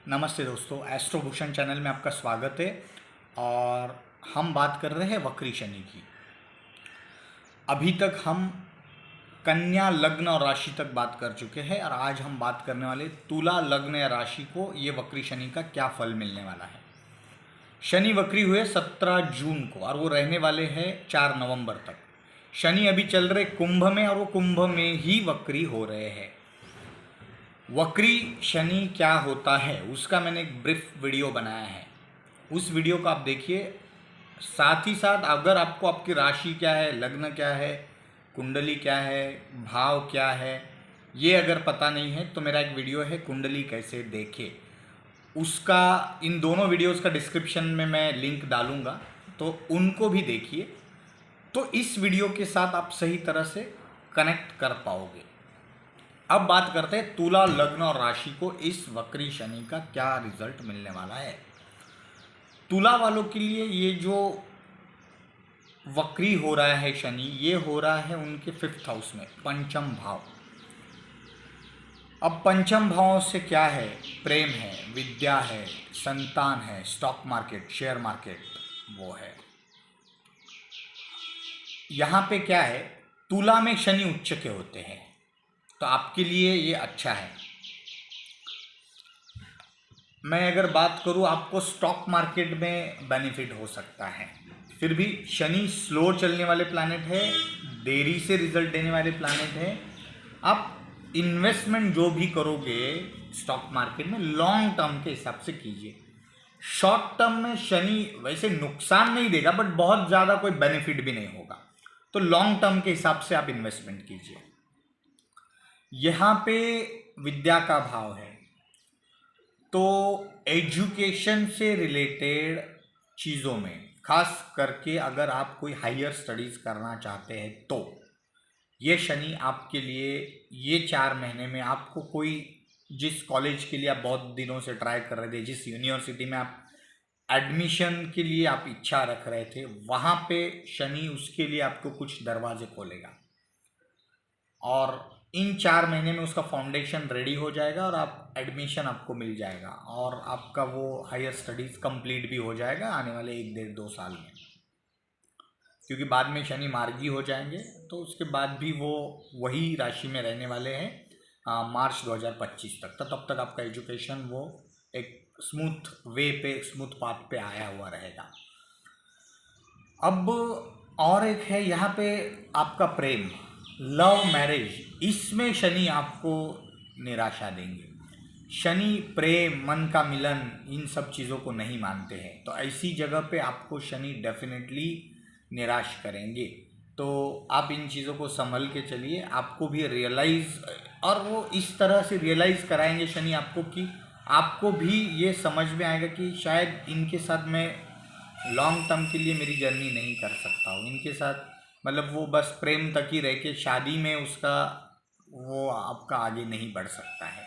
नमस्ते दोस्तों, एस्ट्रोभूषण चैनल में आपका स्वागत है। और हम बात कर रहे हैं वक्री शनि की। अभी तक हम कन्या लग्न और राशि तक बात कर चुके हैं और आज हम बात करने वाले तुला लग्न या राशि को ये वक्री शनि का क्या फल मिलने वाला है। शनि वक्री हुए 17 जून को और वो रहने वाले हैं 4 नवंबर तक। शनि अभी चल रहे कुंभ में और वो कुंभ में ही वक्री हो रहे हैं। वक्री शनि क्या होता है उसका मैंने एक ब्रीफ वीडियो बनाया है, उस वीडियो को आप देखिए। साथ ही साथ अगर आपको आपकी राशि क्या है, लग्न क्या है, कुंडली क्या है, भाव क्या है, ये अगर पता नहीं है तो मेरा एक वीडियो है कुंडली कैसे देखे, उसका इन दोनों वीडियोस का डिस्क्रिप्शन में मैं लिंक डालूंगा, तो उनको भी देखिए। तो इस वीडियो के साथ आप सही तरह से कनेक्ट कर पाओगे। अब बात करते हैं तुला लग्न और राशि को इस वक्री शनि का क्या रिजल्ट मिलने वाला है। तुला वालों के लिए ये जो वक्री हो रहा है शनि, ये हो रहा है उनके 5th हाउस में, पंचम भाव। अब पंचम भाव से क्या है, प्रेम है, विद्या है, संतान है, स्टॉक मार्केट, शेयर मार्केट वो है। यहाँ पे क्या है, तुला में शनि उच्च के होते हैं तो आपके लिए ये अच्छा है। मैं अगर बात करूँ, आपको स्टॉक मार्केट में बेनिफिट हो सकता है। फिर भी शनि स्लो चलने वाले प्लैनेट है, देरी से रिजल्ट देने वाले प्लैनेट है। आप इन्वेस्टमेंट जो भी करोगे स्टॉक मार्केट में, लॉन्ग टर्म के हिसाब से कीजिए। शॉर्ट टर्म में शनि वैसे नुकसान नहीं देगा बट बहुत ज़्यादा कोई बेनिफिट भी नहीं होगा, तो लॉन्ग टर्म के हिसाब से आप इन्वेस्टमेंट कीजिए। यहाँ पे विद्या का भाव है, तो एजुकेशन से रिलेटेड चीज़ों में, खास करके अगर आप कोई हायर स्टडीज़ करना चाहते हैं तो ये शनि आपके लिए, ये 4 महीने में आपको कोई, जिस कॉलेज के लिए आप बहुत दिनों से ट्राई कर रहे थे, जिस यूनिवर्सिटी में आप एडमिशन के लिए आप इच्छा रख रहे थे, वहाँ पे शनि उसके लिए आपको कुछ दरवाजे खोलेगा और इन 4 महीने में उसका फाउंडेशन रेडी हो जाएगा और आप एडमिशन आपको मिल जाएगा और आपका वो हायर स्टडीज़ कंप्लीट भी हो जाएगा आने वाले 1 डेढ़ 2 साल में। क्योंकि बाद में शनि मार्गी हो जाएंगे तो उसके बाद भी वो वही राशि में रहने वाले हैं मार्च 2025 तक। तो तब तक आपका एजुकेशन वो एक स्मूथ वे पे, स्मूथ पाथ पे आया हुआ रहेगा। अब और एक है यहाँ पे आपका प्रेम, लव मैरिज, इसमें शनि आपको निराशा देंगे। शनि प्रेम, मन का मिलन, इन सब चीज़ों को नहीं मानते हैं, तो ऐसी जगह पे आपको शनि डेफिनेटली निराश करेंगे। तो आप इन चीज़ों को संभल के चलिए। आपको भी रियलाइज़, और वो इस तरह से रियलाइज़ कराएंगे शनि आपको कि आपको भी ये समझ में आएगा कि शायद इनके साथ मैं लॉन्ग टर्म के लिए मेरी जर्नी नहीं कर सकता हूँ इनके साथ, मतलब वो बस प्रेम तक ही रह के शादी में उसका वो आपका आगे नहीं बढ़ सकता है।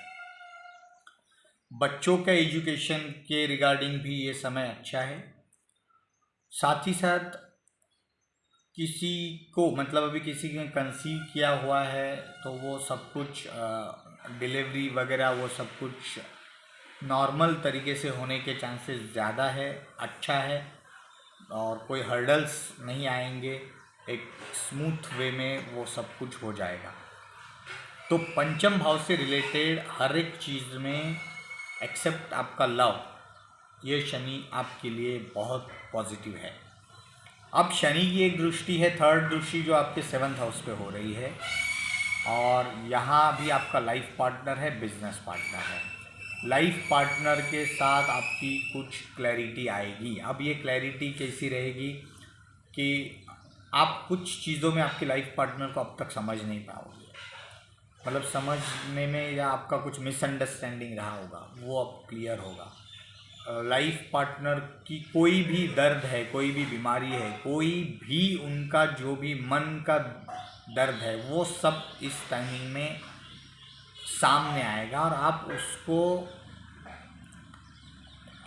बच्चों का एजुकेशन के रिगार्डिंग भी ये समय अच्छा है। साथ ही साथ किसी को, मतलब अभी किसी ने कंसीव किया हुआ है तो वो सब कुछ डिलीवरी वगैरह वो सब कुछ नॉर्मल तरीके से होने के चांसेस ज़्यादा है, अच्छा है और कोई हर्डल्स नहीं आएंगे, एक स्मूथ वे में वो सब कुछ हो जाएगा। तो पंचम भाव से रिलेटेड हर एक चीज़ में एक्सेप्ट आपका लव, ये शनि आपके लिए बहुत पॉजिटिव है। अब शनि की एक दृष्टि है, 3rd दृष्टि, जो आपके 7th हाउस पे हो रही है और यहाँ भी आपका लाइफ पार्टनर है, बिजनेस पार्टनर है। लाइफ पार्टनर के साथ आपकी कुछ क्लैरिटी आएगी। अब ये क्लैरिटी कैसी रहेगी कि आप कुछ चीज़ों में आपके लाइफ पार्टनर को अब तक समझ नहीं पाओगे, मतलब समझने में, या आपका कुछ मिसअंडरस्टैंडिंग रहा होगा वो अब क्लियर होगा। लाइफ पार्टनर की कोई भी दर्द है, कोई भी बीमारी है, कोई भी उनका जो भी मन का दर्द है, वो सब इस टाइमिंग में सामने आएगा और आप उसको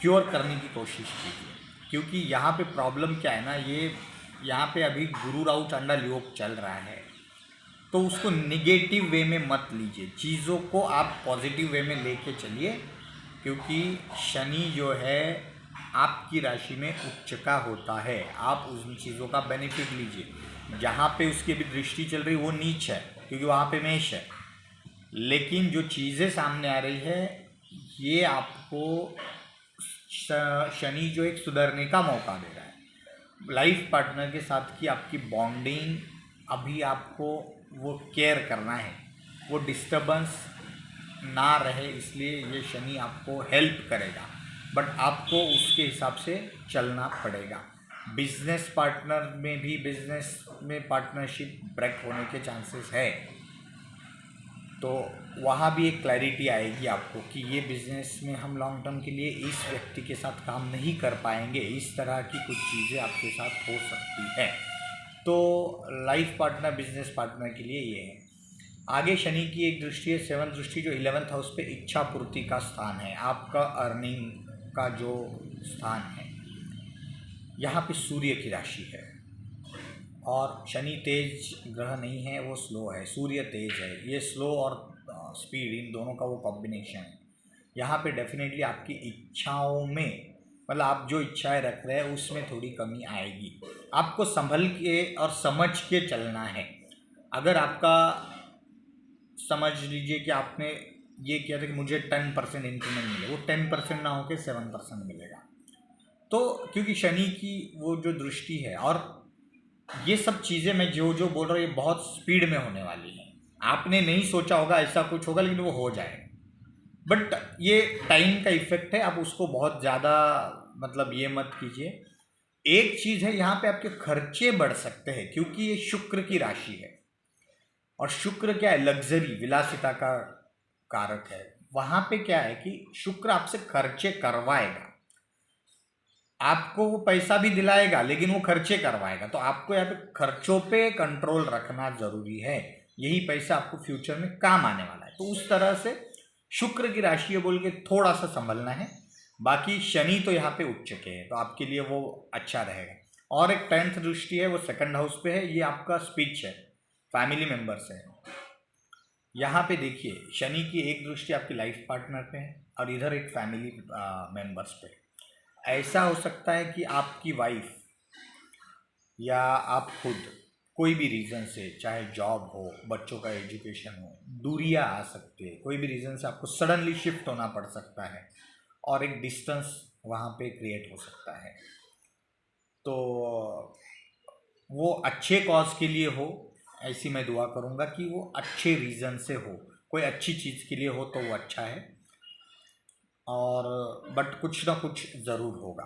क्योर करने की कोशिश कीजिए। क्योंकि यहाँ पे प्रॉब्लम क्या है ना, ये यहाँ पे अभी गुरु राहु चांडाल योग चल रहा है, तो उसको निगेटिव वे में मत लीजिए, चीज़ों को आप पॉजिटिव वे में लेके चलिए। क्योंकि शनि जो है आपकी राशि में उच्च का होता है। आप उन चीज़ों का बेनिफिट लीजिए। जहाँ पे उसकी अभी दृष्टि चल रही वो नीच है, क्योंकि वहाँ पे मेष है। लेकिन जो चीज़ें सामने आ रही है ये आपको शनि जो एक सुधरने का मौका दे रहा है। लाइफ पार्टनर के साथ की आपकी बॉन्डिंग, अभी आपको वो केयर करना है, वो डिस्टर्बेंस ना रहे, इसलिए ये शनि आपको हेल्प करेगा। बट आपको उसके हिसाब से चलना पड़ेगा। बिजनेस पार्टनर में भी, बिजनेस में पार्टनरशिप ब्रेक होने के चांसेस है, तो वहाँ भी एक क्लैरिटी आएगी आपको कि ये बिज़नेस में हम लॉन्ग टर्म के लिए इस व्यक्ति के साथ काम नहीं कर पाएंगे। इस तरह की कुछ चीज़ें आपके साथ हो सकती है। तो लाइफ पार्टनर, बिजनेस पार्टनर के लिए ये है। आगे शनि की एक दृष्टि है, 7th दृष्टि, जो 11th हाउस पे इच्छा पूर्ति का स्थान है, आपका अर्निंग का जो स्थान है। यहाँ पे सूर्य की राशि है और शनि तेज ग्रह नहीं है, वो स्लो है। सूर्य तेज है, ये स्लो और स्पीड, इन दोनों का वो कॉम्बिनेशन है। यहाँ पे डेफिनेटली आपकी इच्छाओं में, मतलब आप जो इच्छाएं रख रहे हैं उसमें थोड़ी कमी आएगी। आपको संभल के और समझ के चलना है। अगर आपका, समझ लीजिए कि आपने ये किया था कि मुझे 10% इंक्रीमेंट मिले, वो 10% ना होकर 7% मिलेगा। तो क्योंकि शनि की वो जो दृष्टि है, और ये सब चीज़ें मैं जो जो बोल रहा हूँ ये बहुत स्पीड में होने वाली है। आपने नहीं सोचा होगा ऐसा कुछ होगा, लेकिन वो हो जाएगा। बट ये टाइम का इफेक्ट है, आप उसको बहुत ज़्यादा मतलब ये मत कीजिए। एक चीज़ है, यहाँ पे आपके खर्चे बढ़ सकते हैं क्योंकि ये शुक्र की राशि है, और शुक्र क्या है, लग्जरी, विलासिता का कारक है। वहाँ पे क्या है कि शुक्र आपसे खर्चे करवाएगा, आपको वो पैसा भी दिलाएगा लेकिन वो खर्चे करवाएगा। तो आपको यहाँ पे खर्चों पे कंट्रोल रखना जरूरी है। यही पैसा आपको फ्यूचर में काम आने वाला है। तो उस तरह से शुक्र की राशि है बोल के थोड़ा सा संभलना है। बाकी शनि तो यहाँ पे उच्च के है, तो आपके लिए वो अच्छा रहेगा। और एक 10th दृष्टि है, वो 2nd हाउस पे है, ये आपका स्पीच है, फैमिली मेंबर्स है। यहाँ पे देखिए शनि की एक दृष्टि आपकी लाइफ पार्टनर पे है और इधर एक फैमिली मेंबर्स पे। ऐसा हो सकता है कि आपकी वाइफ या आप खुद कोई भी रीज़न से, चाहे जॉब हो, बच्चों का एजुकेशन हो, दूरियां आ सकती है। कोई भी रीज़न से आपको सडनली शिफ्ट होना पड़ सकता है और एक डिस्टेंस वहाँ पे क्रिएट हो सकता है। तो वो अच्छे कॉज के लिए हो, ऐसी मैं दुआ करूँगा कि वो अच्छे रीज़न से हो, कोई अच्छी चीज़ के लिए हो तो वो अच्छा है। और बट कुछ ना कुछ ज़रूर होगा।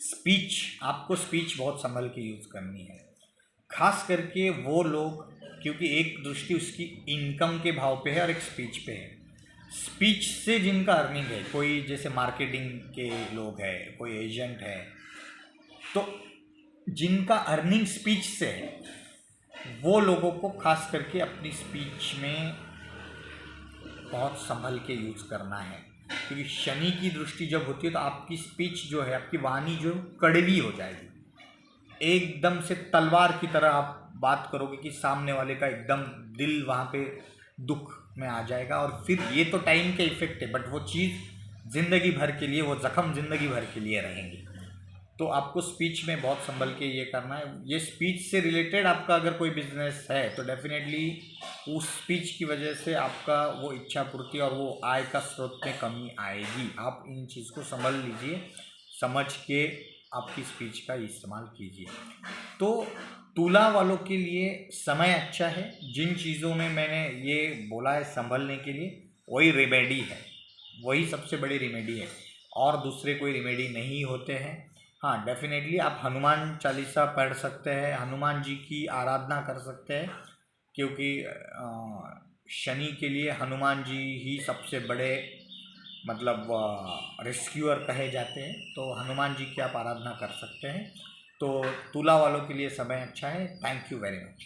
स्पीच, आपको स्पीच बहुत संभल के यूज़ करनी है, खास करके वो लोग, क्योंकि एक दृष्टि उसकी इनकम के भाव पे है और एक स्पीच पे है। स्पीच से जिनका अर्निंग है, कोई जैसे मार्केटिंग के लोग हैं, कोई एजेंट है, तो जिनका अर्निंग स्पीच से है वो लोगों को खास करके अपनी स्पीच में बहुत संभल के यूज़ करना है। क्योंकि शनि की दृष्टि जब होती है तो आपकी स्पीच जो है, आपकी वाणी जो कड़वी हो जाएगी, एकदम से तलवार की तरह आप बात करोगे कि सामने वाले का एकदम दिल वहाँ पे दुख में आ जाएगा। और फिर ये तो टाइम के इफेक्ट है, बट वो चीज़ ज़िंदगी भर के लिए, वो ज़ख्म ज़िंदगी भर के लिए रहेंगी। तो आपको स्पीच में बहुत संभल के ये करना है। ये स्पीच से रिलेटेड आपका अगर कोई बिजनेस है तो डेफिनेटली उस स्पीच की वजह से आपका वो इच्छा पूर्ति और वो आय का स्रोत में कमी आएगी। आप इन चीज़ को संभल लीजिए, समझ के आपकी स्पीच का इस्तेमाल कीजिए। तो तुला वालों के लिए समय अच्छा है। जिन चीज़ों में मैंने ये बोला है संभलने के लिए, वही रेमेडी है, वही सबसे बड़ी रेमेडी है, और दूसरे कोई रेमेडी नहीं होते हैं। हाँ, डेफिनेटली आप हनुमान चालीसा पढ़ सकते हैं, हनुमान जी की आराधना कर सकते हैं, क्योंकि शनि के लिए हनुमान जी ही सबसे बड़े मतलब रेस्क्यूअर कहे जाते हैं। तो हनुमान जी की आप आराधना कर सकते हैं। तो तुला वालों के लिए समय अच्छा है। Thank you very much.